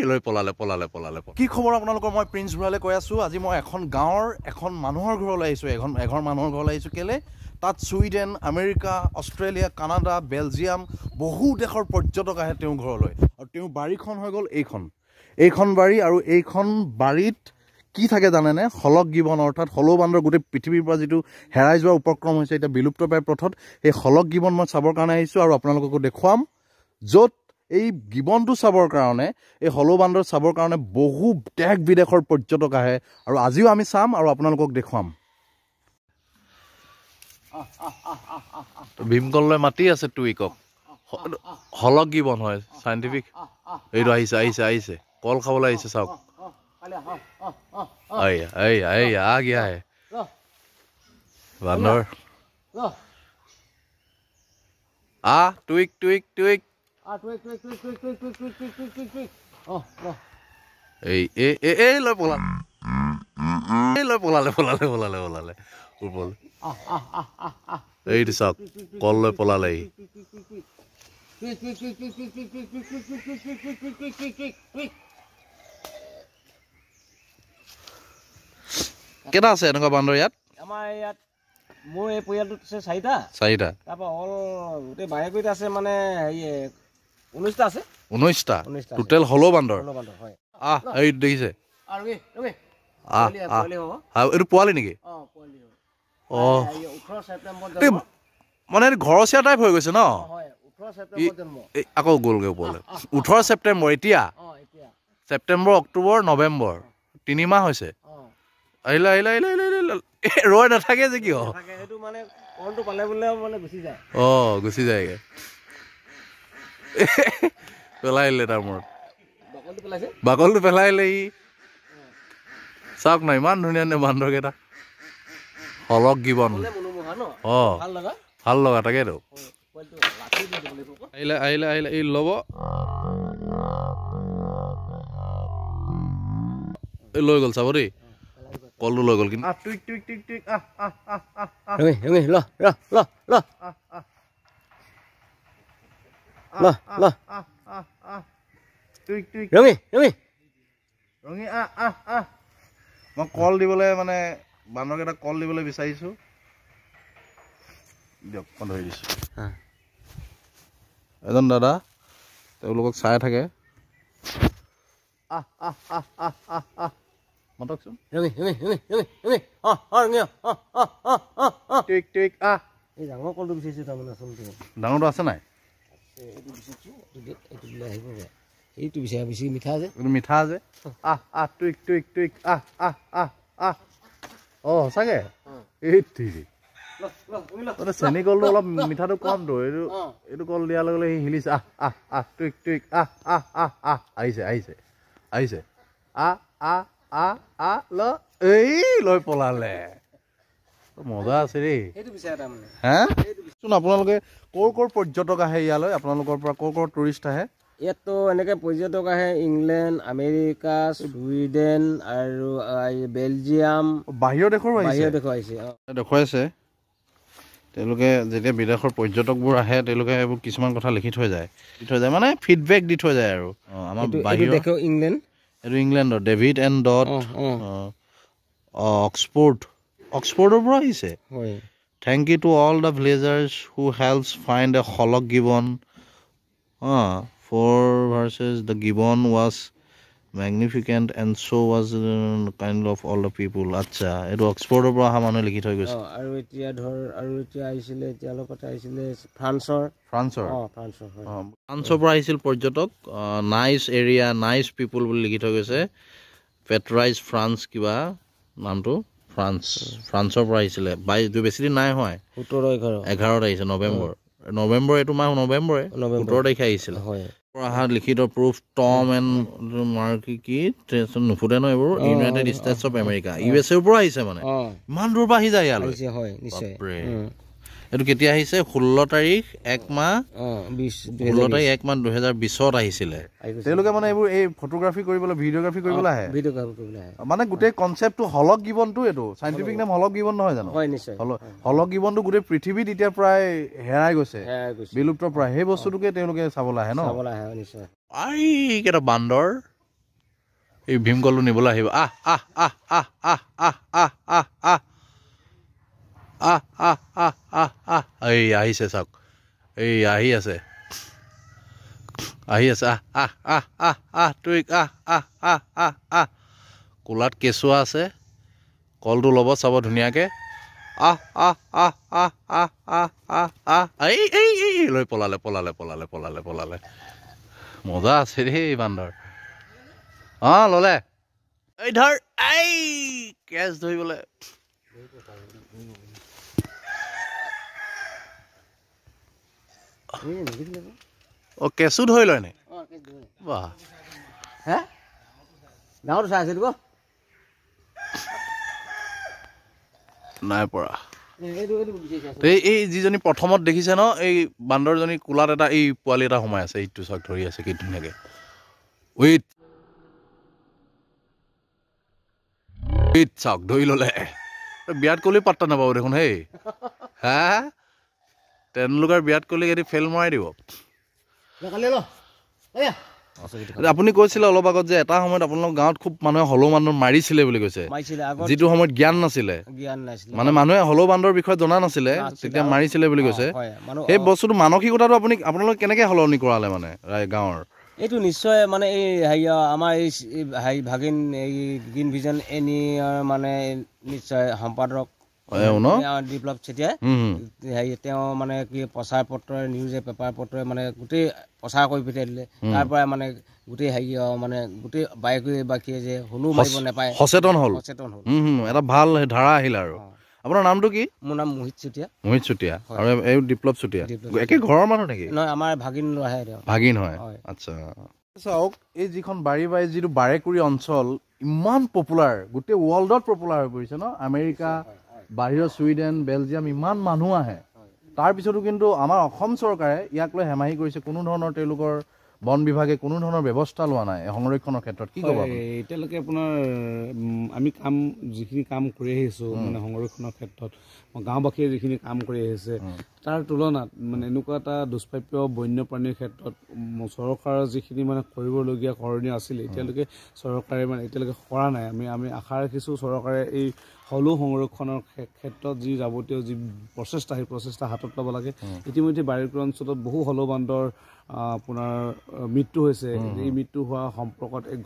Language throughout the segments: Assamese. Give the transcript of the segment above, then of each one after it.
লৈ পলালে কি খবৰ আপোনালোকৰ মই প্ৰিন্স ভৰালে কৈ আছোঁ আজি মই এখন গাঁৱৰ এখন মানুহৰ ঘৰলৈ আহিছোঁ এঘৰ মানুহৰ ঘৰলৈ আহিছোঁ কেলে তাত Sweden America Australia Canada Belgium বহু দেশৰ পৰ্যটক আহে তেওঁৰ ঘৰলৈ আৰু তেওঁৰ বাৰীখন হৈ গ'ল এইখন বাৰী আৰু এইখন বাৰীত কি থাকে জানেনে হলক গিবন অৰ্থাৎ হলৌ বান্দৰ গোটেই পৃথিৱীৰ পৰা যিটো হেৰাই যোৱা উপক্ৰম হৈছে এতিয়া বিলুপ্তপ্ৰায় পথত সেই হলক গিবন মই চাবৰ কাৰণে আহিছোঁ আৰু আপোনালোককো দেখুৱাম য'ত এই গিবনটো চাবৰ কাৰণে এই হলৌ বান্দৰ চাবৰ কাৰণে বহু দেশ বিদেশৰ পৰ্যটক আহে আৰু আজিও আমি চাম আৰু আপোনালোকক দেখুৱাম ভীমকললৈ মাতি আছে টুইকক হলক গিবন হয় সাইণ্টিফিক এইটো আহিছে কল খাবলৈ আহিছে চাওক आ गया है बांदर ट्विक পলালে এইটো চাওক কল লৈ পলালে কেটা আছে এনেকুৱা বান্দৰ ইয়াত আমাৰ ইয়াত মোৰ এই পৰিয়ালটোত আছে চাৰিটা তাৰপৰা অল গোটেই বাৰেকৰিত আছে মানে হেৰি 19টা আছে 19টা টোটেল হলৌ বান্দৰ হয় এই দেখিছে এইটো পোৱালি নেকি মানে ঘৰচীয়া টাইপ হৈ গৈছে ন আকৌ গ'লগৈ ওপৰলৈ 18 ছেপ্টেম্বৰ এতিয়া ছেপ্টেম্বৰ অক্টোবৰ নৱেম্বৰ 3 মাহ হৈছে আহিলা ৰৈ নাথাকে যে কিয় গুচি যায়গে পেলাই দিলে তাৰ মূৰত বাকলটো পেলাই দিলে ই চাওক না ইমান ধুনীয়া বান্দৰকেইটা হলক গিবন ভাল লগা তাকেতো আহিলে ই ল'ব লৈ গ'ল চাব দেই কলটো লৈ গ'ল কিন্তু মই কল দিবলৈ মানে বান্দৰকেইটা কল দিবলৈ বিচাৰিছো দিয়ক মই ধৰি দিছো এজন দাদা তেওঁলোকক চাই থাকে মাতকচোন ডাঙৰ কলটো বিচাৰিছো তাৰমানে আচলতে ডাঙৰটো আছে নাই এইটো বিচাৰ বেছি মিঠা আছে টুইক সঁচাকে এই চেনী কলটো অলপ মিঠাটো কমটো এইটো কল দিয়াৰ লগে লগে সি হিলিছে টুইক আহিছে লৈ পলালে মজা আছে দেই আপোনালোকে কৰ পৰ্যটক আহে ইয়ালৈ আপোনালোকৰ পৰা কৰ টুৰিষ্ট আহে ইয়াততো এনেকে পৰ্যটক আহে ইংলেণ্ড আমেৰিকা ছুইডেন আৰু বেলজিয়াম বাহিৰৰ দেশৰ আহিছে দেখুৱাইছে তেওঁলোকে যেতিয়া বিদেশৰ পৰ্যটকবোৰ আহে তেওঁলোকে এইবোৰ কিছুমান কথা লিখি থৈ যায় মানে ফিডবেক দি থৈ যায় আৰু আমাৰ বাহিৰৰ এইটো ইংলেণ্ডৰ ডেভিড এণ্ড ডট অক্সফৰ্ডৰ পৰা আহিছে thank you to all the villagers who helps find a hoolock gibbon for versus the gibbon was magnificent and so was kind of all the people acha edu oxford or পৰা মানুহ লিখি থৈ গৈছে আৰু এতিয়া আহিছিলে এতিয়া লগতে আহিছিলে ফ্ৰান্সৰ পৰা আহিছিল পৰ্যটক নাইস এৰিয়া নাইস পিপল বুলি লিখি থৈ গৈছে পেট্ৰাইজ ফ্ৰান্স কিবা নামটো ফ্ৰান্সৰ পৰা আহিছিলে বেছি দিন নাই হয় 17-11 আহিছে নৱেম্বৰ এইটো মাহ নৱেম্বৰে 17 তাৰিখে আহিছিল অহা লিখিত প্ৰুফ টম এণ্ড কি নুফুটে ন এইবোৰ United states of America USA পৰা আহিছে মানে ইমান দূৰ পৰা আহি যায় ইয়ালৈ এইটো কেতিয়া আহিছে 16 তাৰিখ 1 মাহ 16 তাৰিখ 1 মাহ 2020ত আহিছিলে তেওঁলোকে মানে এইবোৰ এই ফটোগ্ৰাফি কৰিবলৈ ভিডিঅ'গ্ৰাফি কৰিবলৈ আহে মানে গোটেই কনচেপ্টটো হলক গিবনটো এইটো সাইন্টিফিক নাম হলক গিবন নহয় জানো হয় নিশ্চয় হলক গিবনটো গোটেই পৃথিৱীত এতিয়া প্ৰায় হেৰাই গৈছে বিলুপ্ত প্ৰায় সেই বস্তুটোকে তেওঁলোকে চাবলৈ আহে ন নিশ্চয় আই কেইটা বান্দৰ এই ভীমকলটো নিবলৈ আহিব আহ আহ আহ আহ আহ আহ আহ আহ আহ আহ আহ আহ আহ আহ এই আহিছে চাওক এই আহি আছে আহ আহ আহ আহ আহ তুই আহ আহ আহ আহ আহ কোলাত কেঁচুৱা আছে কলটো ল'ব চাব ধুনীয়াকে আহ আহ আহ আহ আহ আহ আহ আহ এই এই এই লৈ পলালে পলালে পলালে পলালে পলালে মজা আছে দেই বান্দৰ ল'লে এই ধৰ এই কেচ ধৰিবলৈ কেঁচু ধৰি লয় নে বাহ হে ডাঙৰ চাই আছে নাই পৰা এই যিজনী প্ৰথমত দেখিছে ন এই বান্দৰজনী কোলাত এটা এই পোৱালি এটা সোমাই আছে এইটো চাওক ধৰি আছে কি ধুনীয়াকে উইথ চাওক ধৰি ললে বিৰাট কোহলি পাত্তা নাপাব দেখোন হেই হা তেণ্ডুলকাৰ বিৰাট কোহলিক এটি ফেইল মৰাই দিব আপুনি কৈছিলে অলপ আগত যে এটা সময়ত আপোনালোকৰ গাঁৱত খুব মানুহে হলৌ বান্দৰ মাৰিছিলে বুলি কৈছে যিটো সময়ত জ্ঞান নাছিলে মানে মানুহে হলৌ বান্দৰ বিষয়ে জনা নাছিলে তেতিয়া মাৰিছিলে বুলি কৈছে সেই বস্তুটো মানসিকতাটো আপোনালোকে কেনেকে সলনি কৰালে মানে গাঁৱৰ এইটো নিশ্চয় মানে এই আমাৰ এই ভাগিন এই গ্ৰীণ ভিজন মানে নিশ্চয় সম্পাদক বিপ্লৱ চেতিয়াই তেওঁ মানে কি প্ৰচাৰ পত্ৰই নিউজে পেপাৰ পত্ৰই মানে গোটেই প্ৰচাৰ কৰি পঠিয়াই দিলে তাৰ পৰা মানে গোটেই মানে গোটেই বাকীয়ে যে হলু মাৰিব নাপায় সচেতন হ'ল এটা ভাল ধাৰা আহিল আৰু আপোনাৰ নামটো কি মোৰ নাম মোহিত চুতীয়া আৰু এই বিপ্লৱ চুতীয়া একে ঘৰৰ মানুহ নেকি নহয় আমাৰ ভাগিন ভাগিন হয় আচ্ছা চাওক এই যিখন বাৰী যিটো বাৰেকুৰি অঞ্চল ইমান পপুলাৰ গোটেই ৱৰ্ল্ডত পপুলাৰ হৈ পৰিছে ন আমেৰিকা বাহিৰৰ ছুইডেন বেলজিয়াম ইমান মানুহ আহে তাৰপিছতো কিন্তু আমাৰ অসম চৰকাৰে ইয়াক লৈ হেমাহি কৰিছে কোনো ধৰণৰ তেওঁলোকৰ বন বিভাগে কোনো ধৰণৰ ব্যৱস্থা লোৱা নাই সংৰক্ষণৰ ক্ষেত্ৰত কি ক'ব এতিয়ালৈকে আপোনাৰ আমি যিখিনি কাম কৰি আহিছোঁ মানে সংৰক্ষণৰ ক্ষেত্ৰত গাঁওবাসীয়ে যিখিনি কাম কৰি আহিছে তাৰ তুলনাত মানে এনেকুৱা এটা দুষ্প্ৰাপ্য বন্যপ্ৰাণীৰ ক্ষেত্ৰত চৰকাৰৰ যিখিনি মানে কৰিবলগীয়া কৰোণীয় আছিলে এতিয়ালৈকে চৰকাৰে মানে এতিয়ালৈকে কৰা নাই আমি আশা ৰাখিছোঁ চৰকাৰে এই হলৌ সংৰক্ষণৰ ক্ষেত্ৰত যি যাৱতীয় যি প্ৰচেষ্টা সেই প্ৰচেষ্টা হাতত ল'ব লাগে ইতিমধ্যে বাৰেকুৰি অঞ্চলত বহু হলৌ বান্দৰ আপোনাৰ মৃত্যু হৈছে এই মৃত্যু হোৱা সম্পৰ্কত এক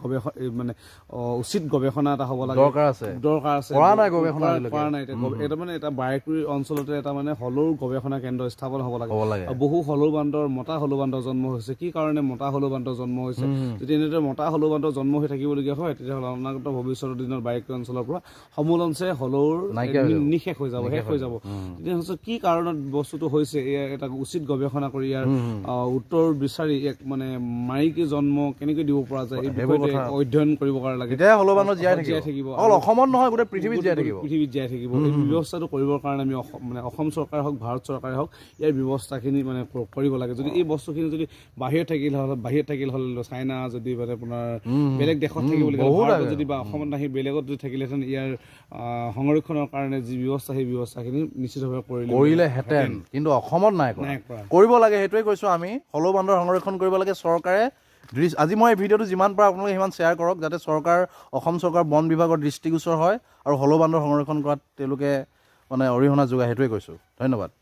মানে উচিত গৱেষণা এটা হ'ব লাগে দৰকাৰ আছে কৰা নাই এটা মানে এটা বাৰেকুৰি অঞ্চলতে এটা মানে হলৌৰ গৱেষণা কেন্দ্ৰ স্থাপন হ'ব লাগে আৰু বহু হলৌ বান্দৰ মতা হলৌ বান্দৰ জন্ম হৈছে কি কাৰণে মতা হলৌ বান্দৰ জন্ম হৈছে যদি এনেদৰে মতা হলৌ বান্দৰ জন্ম হৈ থাকিবলগীয়া হয় তেতিয়াহ'লে অনাগত ভৱিষ্যতৰ দিনত বাৰেকুৰি অঞ্চলৰ পৰা সমূলঞ্চে হলৌৰ নিশেষ হৈ যাব শেষ হৈ যাব তেতিয়া কি কাৰণত বস্তুটো হৈছে ইয়াৰ এটা উচিত গৱেষণা কৰি ইয়াৰ উত্তৰ বিচাৰি এক মানে মাইকী জন্ম কেনেকৈ দিব পৰা যায় এই বিষয়টো অধ্যয়ন কৰিব লাগে তেতিয়া হলৌ বান্দৰ জীয়াই থাকিব অকল অসমত নহয় গোটেই পৃথিৱীত জীয়াই থাকিব এই ব্যৱস্থাটো কৰিবৰ কাৰণে আমি মানে অসম চৰকাৰে হওক ভাৰত চৰকাৰে হওক ইয়াৰ ব্যৱস্থাখিনি মানে কৰিব লাগে যদি এই বস্তুখিনি যদি বাহিৰত থাকিল হ'লে চাইনা যদি মানে আপোনাৰ বেলেগ দেশত থাকিবলগীয়া যদি বা অসমত নাহি বেলেগত যদি থাকিলেহেঁতেন ইয়াৰ সংৰক্ষণৰ কাৰণে যি ব্যৱস্থা সেই ব্যৱস্থাখিনি নিশ্চিতভাৱে কৰিলেহেঁতেন কিন্তু অসমত নাই কৰিব লাগে সেইটোৱে কৈছোঁ আমি হলৌ বান্দৰ সংৰক্ষণ কৰিব লাগে চৰকাৰে আজি মই এই ভিডিঅ'টো যিমান পাৰে আপোনালোকে সিমান শ্বেয়াৰ কৰক যাতে অসম চৰকাৰ বন বিভাগৰ দৃষ্টিগোচৰ হয় আৰু হলৌ বান্দৰ সংৰক্ষণ কৰাত তেওঁলোকে মানে অৰিহণা যোগায় সেইটোৱে কৈছোঁ ধন্যবাদ